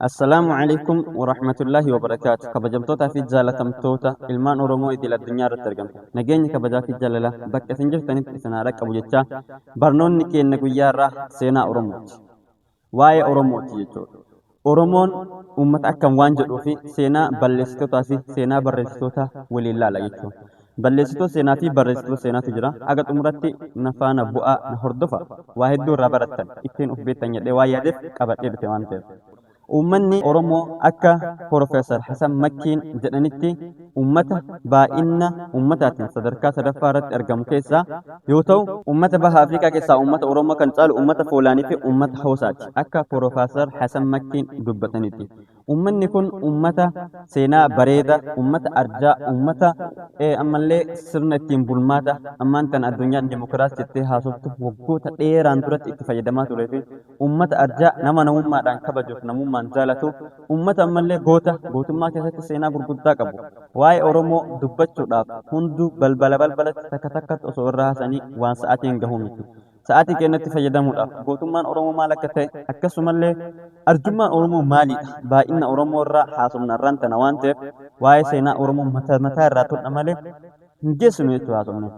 Assalaamu alaikum wa rahmatullahi wa barakaatu. Kabajamtoota fi jaalatamtoota ilmaan Oromoo idil addunyaa irratti argamtu. Nageenyi kabajaa fi jaalala bakka isin jirtanitti isin haa dhaqqabu jechaa barnoonni keenya guyyaa irraa seenaa Oromooti. Waa'ee Oromooti jechuudha. Oromoon uummata akkam waan jedhuu fi seenaa balleessitootaa fi seenaa barreessitoota waliin ilaala jechuudha. Balleessitoota seenaa fi barreessitoota seenaatu jira. Aga xumuratti na faana bu'aa na hordofa. Waa hedduu irraa barattan ittiin of beektan jedhee waa yaadeef qabadhee dhufe waan ta'eef. Uummanni Oromoo akka Profeesar Hasan Makkiin jedhanitti uummata baay'ina uummataatiin sadarkaa sadaffaa irratti argamu keessaa yoo ta'u, uummata baha Afrikaa keessaa uummata Oromoo kan caalu uummata Foolaanii fi uummata Hawsaati akka Profeesar Hasan Makkiin dubbatanitti. Uummanni kun uummata seenaa bareeda, uummata arjaa, uummata ammallee sirna ittiin bulmaata ammaan tan addunyaan dimokiraasii jettee haasoftu waggoota dheeraan duratti itti fayyadamaa turee fi uummata arjaa nama namummaadhaan kabajuuf namummaan jaalatu uummata ammallee gootummaa keessatti seenaa gurguddaa qabu. Waa'ee Oromoo dubbachuudhaaf hunduu balbala balbalatti takka takkatti osoo irraa haasanii waan sa'aatiin gahu miti. Sa'aatii keenyatti fayyadamuudhaaf gootummaan Oromoo maal akka ta'e akkasumallee arjummaan Oromoo maalidha? Baay'ina Oromoo irraa haasofna irraan tana waan ta'eef waa'ee seenaa Oromoo mataa irraa tolna malee hin geessinu jechuu haasofne.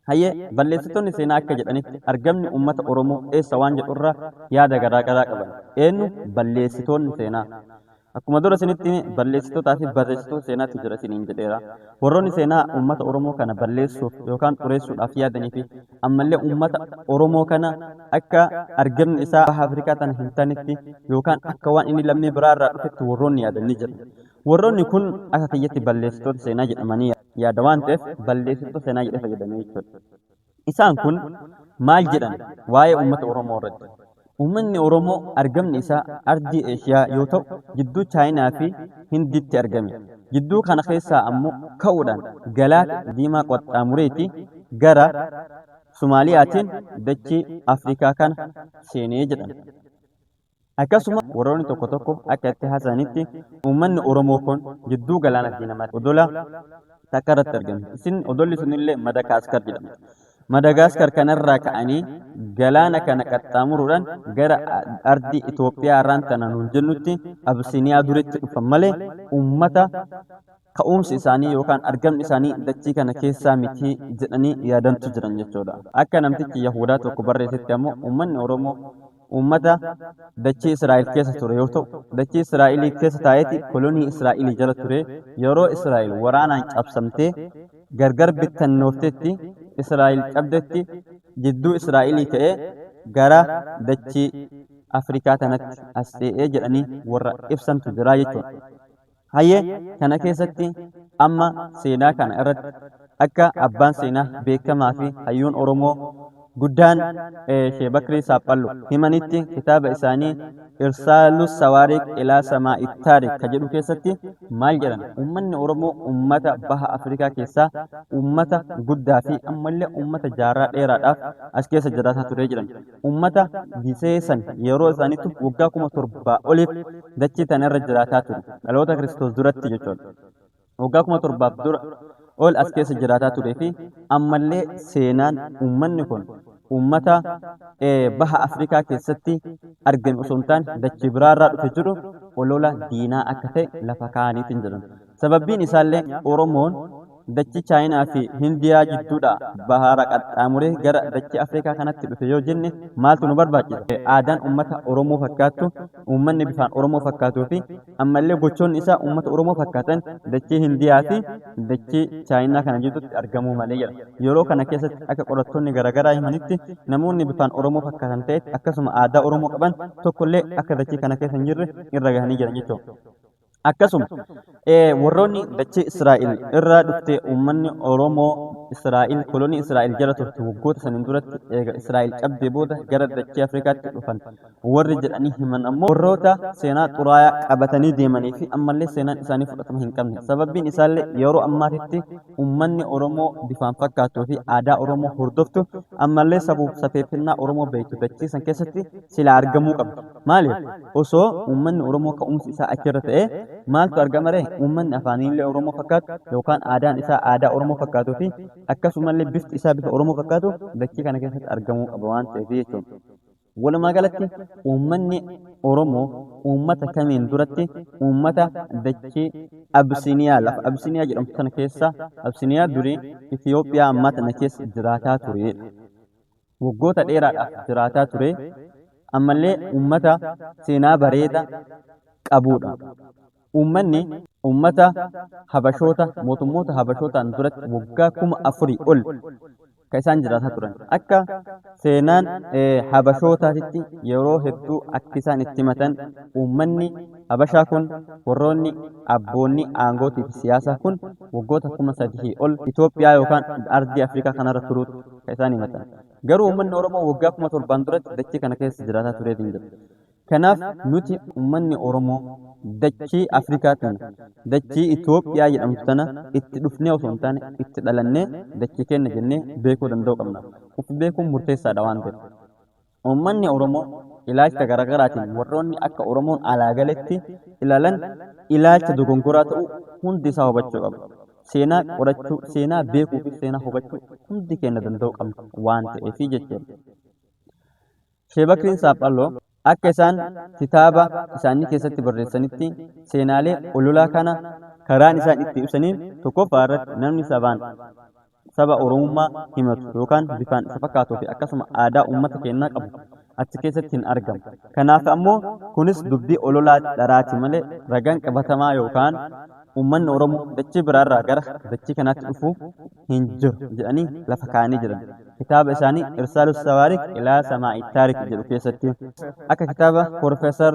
Hayyee balleessitoonni seenaa akka jedhanitti argamni uummata Oromoo eessa waan jedhu irraa yaada garaa garaa qaban. Eenyu balleessitoonni seenaa? Akkuma dura isinitti balleessitootaa fi barreessitoota seenaatu jira isiniin jedheera. Warroonni seenaa uummata Oromoo kana balleessuuf yookaan xureessuudhaaf yaadanii fi ammallee uummata Oromoo kana akka argamni isaa baha Afrikaa tana hin taanetti yookaan akka waan inni lammii biraa irraa dhufetti warroonni yaadanii jiru. Warroonni kun akka kiyyatti balleessitoota seenaa jedhamanii yaada waan ta'eef balleessitoota seenaa jedhee fayyadamee jechuudha. Isaan kun maal jedhan waa'ee uummata Oromoo irratti? Uummanni Oromoo argamni isaa ardii Eeshiyaa yoo ta'u, jidduu Chaayinaa fi Hindiitti argame. Jidduu kana keessaa ammoo ka'uudhaan galaana diimaa qaxxaamureeti gara Sumaaliyaatiin dachii Afrikaa kana seenee jedhan. Akkasuma warroonni tokko tokko akka itti haasa'anitti uummanni Oromoo kun jidduu galaana diimaatti odola takka irratti argame. Isin odolli sunillee Madagaskar jedhama. Madagaskar kanarraa ka'anii galaana kana qaxxaamuruudhaan gara ardii Itoophiyaa irraan tana nuun jennutti Abisiniyaa duritti dhufan malee uummata ka'umsi isaanii yookaan argamni isaanii dachii kana keessaa miti jedhanii yaadantu jiran jechuudha. Akka namtichi Yahudaa tokko barreessetti ammoo uummanni Oromoo uummata dachii Israa'el keessa ture yoo ta'u, dachii Israa'el keessa taa'eeti kolonii Israa'el jala ture. Yeroo Israa'el waraanaan cabsamtee gargar bittannooftetti Israa'el cabdetti jidduu Israa'elii ka'ee gara dachii Afrikaa tanatti as ta'ee jedhanii warra ibsantu jira jechuudha. Hayyee kana keessatti amma seenaa kana irratti akka abbaan seenaa beekamaa fi hayyuun Oromoo guddaan Sheek Bakrii Saaphalloo himanitti kitaaba isaanii Irsaalus Sawaariq ilaa Samaa'i Taarik ka jedhu keessatti maal jedhan? Uummanni Oromoo uummata baha Afrikaa keessaa uummata guddaa fi ammallee uummata jaarraa dheeraadhaaf as keessa jiraataa ture jedhan. Uummata giseessan yeroo isaaniitti waggaa 7,000 oliif dachii tana irra jiraataa ture. Dhaloota Kiristoos duratti jechuudha. Waggaa 7,000 dura ol as keessa jiraataa turee fi ammallee seenaan uummanni kun uummata baha Afrikaa keessatti argame osoo hin taane dachii biraarraa dhufe jedhu olola diinaa akka ta'e lafa kaa'aniitiin jiran. Sababbiin isaallee Oromoon dachii Chaayinaa fi Hindiyaa jidduudha bahara qaxxaamuree gara dachii Afrikaa kanatti dhufe yoo jenne maaltu nu barbaachisa? Aadaan uummata Oromoo fakkaattu, uummanni bifaan Oromoo fakkaatuu fi ammallee gochoonni isaa uummata Oromoo fakkaatan dachii Hindiyaa fi dachii Chaayinaa kana jidduutti argamuu malee jedha. Yeroo kana keessatti akka qorattoonni garaagaraa himanitti namoonni bifaan Oromoo fakkaatan ta'etti akkasuma aadaa Oromoo qaban tokkollee akka dachii kana keessa hin jirre irra gahanii jiran jechuudha. Akkasuma warroonni dachee Israa'el irraa dhufte uummanni Oromoo Israa'el kolonii Israa'el jala turte waggoota saniin duratti eega Israa'el cabdee booda gara dachee Afrikaatti dhufan warri jedhanii himan ammoo warroota seenaa xuraayaa qabatanii deemanii fi ammallee seenaan isaanii fudhatama hin qabne. Sababbiin isaallee yeroo ammaatitti uummanni Oromoo bifaan fakkaatuu fi aadaa Oromoo hordoftu ammallee sabuuf safeeffannaa Oromoo beektu dachee san keessatti sila argamuu qabdu. Maaliif? Osoo uummanni Oromoo ka'umsi isaa achirra ta'ee maaltu argama ree? Uummanni afaanillee Oromoo fakkaatu yookaan aadaan isaa aadaa Oromoo fakkaatuu fi akkasumallee bifti isaa bifa Oromoo fakkaatu dachee kana keessatti argamuu qaba waan ta'eef jechuudha. walumaa galatti uummanni Oromoo uummata kamiin duratti uummata dachee Absiniyaa lafa Absiniyaa jedhamtu sana keessa Absiniyaa durii Itoophiyaa ammaa tana keessa jiraataa turedha. Waggoota dheeraadhaaf jiraataa ture. Ammallee uummata seenaa bareeda qabudha. Uummanni uummata Habashoota mootummoota Habashootaan duratti waggaa 4,000 ol kan isaan jiraataa turan. Akka seenaan Habashootaatitti yeroo hedduu akka isaan itti himatan uummanni Habashaa kun warroonni abboonni aangootii fi siyaasaa kun waggoota 3,000 ol Itoophiyaa yookaan ardii Afrikaa kanarra turuutu kan isaan himatan. Garuu uummanni Oromoo waggaa 7,000 duratti dachee kana keessa jiraataa tureetiin jira. Kanaaf nuti uummanni Oromoo dachii Afrikaatiin dachii Itoophiyaa jedhamtu tana itti dhufnee osoo hin taane itti dhalannee dachii keenya jennee beekuu danda'uu qabna. Uf beekuun murteessaadha waan ta'eef. Uummanni Oromoo ilaalcha garaagaraatiin warroonni akka Oromoon alaa galetti ilaalan ilaalcha dogongoraa ta'uu hundi isaa hubachuu qaba. Seenaa qorachuu, seenaa beekuu fi seenaa hubachuu hundi keenya danda'uu qabna waan ta'eef jechuudha. Sheek Bakriin Saaphalloo akka isaan kitaaba isaanii keessatti barreessanitti seenaalee ololaa kana karaan isaan itti ibsaniin tokkoffaa irratti namni saba Oromummaa himatu yookaan bifaan isa fakkaatuu fi akkasuma aadaa uummata keenyaa qabu achi keessatti hin argamu. Kanaaf ammoo kunis dubbii ololaa dharaati malee ragaan qabatamaa yookaan uummanni Oromoo dachee biraarraa gara dachee kanaatti dhufuu hin jiru jedhanii lafa kaa'anii jiran. Kitaaba isaanii Irsaalus Sawaarik ilaa Samaa'i Taarik jedhu keessatti akka kitaaba Profeesar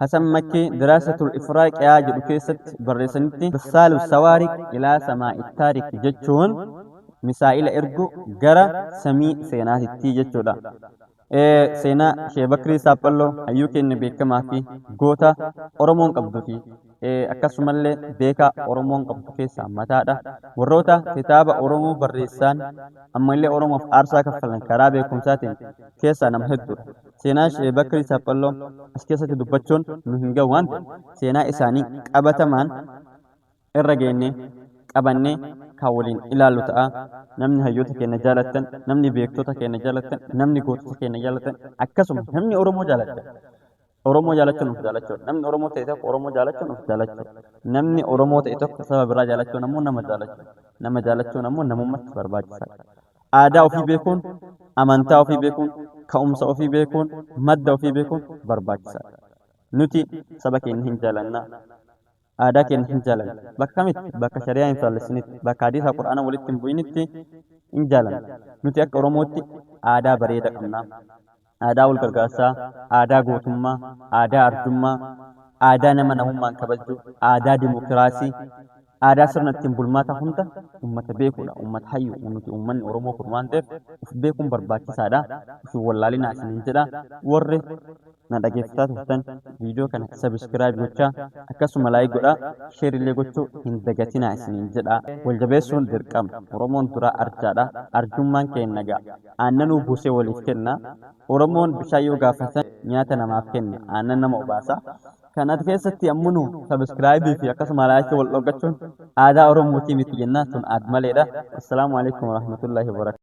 Hasan Makkee Diraasatul Ifraaqiyaa jedhu keessatti barreessanitti Irsaalus Sawaarik ilaa Samaa'i Taarik jechuun misaa'ila ergu gara samii seenaatitti jechuudha. Seenaa Sheek Bakrii Saaphalloo hayyuu keenya beekamaa fi goota Oromoon qabduu fi akkasumallee beekaa Oromoon qabdu keessaa mataadha. Warroota kitaaba Oromoo barreessan ammallee Oromoof aarsaa kaffalan karaa beekumsaatiin keessaa nama hedduudha. Seenaa Sheek Bakrii Saaphalloo as keessatti dubbachuun nu hin gahu waan ta'eef seenaa isaanii qabatamaan irra geennee qabannee kan waliin ilaallu ta'a. Namni hayyoota keenya jaalatan, namni beektota keenya jaalatan, namni gootota keenya jaalatan, akkasuma namni Oromoo jaalatan. Oromoo jaallachuun of jaallachuu. Namni Oromoo ta'e tokko Oromoo jaallachuun of jaallachuu. Namni Oromoo ta'e tokko saba biraa jaallachuun ammoo nama jaallachuu. Nama jaallachuun ammoo namummaatti barbaachisaadha. Aadaa ofii beekuun, amantaa ofii beekuun, ka'umsa ofii beekuun, madda ofii beekuun barbaachisaadha. Nuti saba keenya hin jaallannaa. Aadaa keenya hin jaalanna. Bakka kamitti? Bakka shari'aa hin faallessinitti, bakka hadiisa Qur'aana walitti hin bu'initti hin jaalanna. Nuti akka Oromootti aadaa bareeda qabna. Aadaa wal gargaarsaa, aadaa gootummaa, aadaa arjummaa, aadaa nama namummaan kabajuu, aadaa dimokiraasii, aadaa sirna ittiin bulmaata hunda uummata beekuudha. Uummata hayyu nuti uummanni Oromoo kun waan ta'eef of beekuun barbaachisaadha. Isin wallaalinaa isiniin jedha. Warri na dhageeffataa turtan viidiyoo kana sabiskiraayib gochaa akkasuma laayik godhaa sheer illee gochuu hin dagatinaa isiniin jedha. Wal jabeessuun dirqama. Oromoon duraa arjaadha. Arjummaan keenya ga'a. Aannanuu buusee waliif kenna. Oromoon bishaan yoo gaafatan nyaata namaaf kenna. Aannan nama obaasa. Kanat keessatti ammoo sabiskiraayibii fi akkasuma laayikii wal dhoggachuun aadaa Oromootii miti jennaan sun aad maleedha. Assalaamu alaikum warahmatullahi wabarakatuh.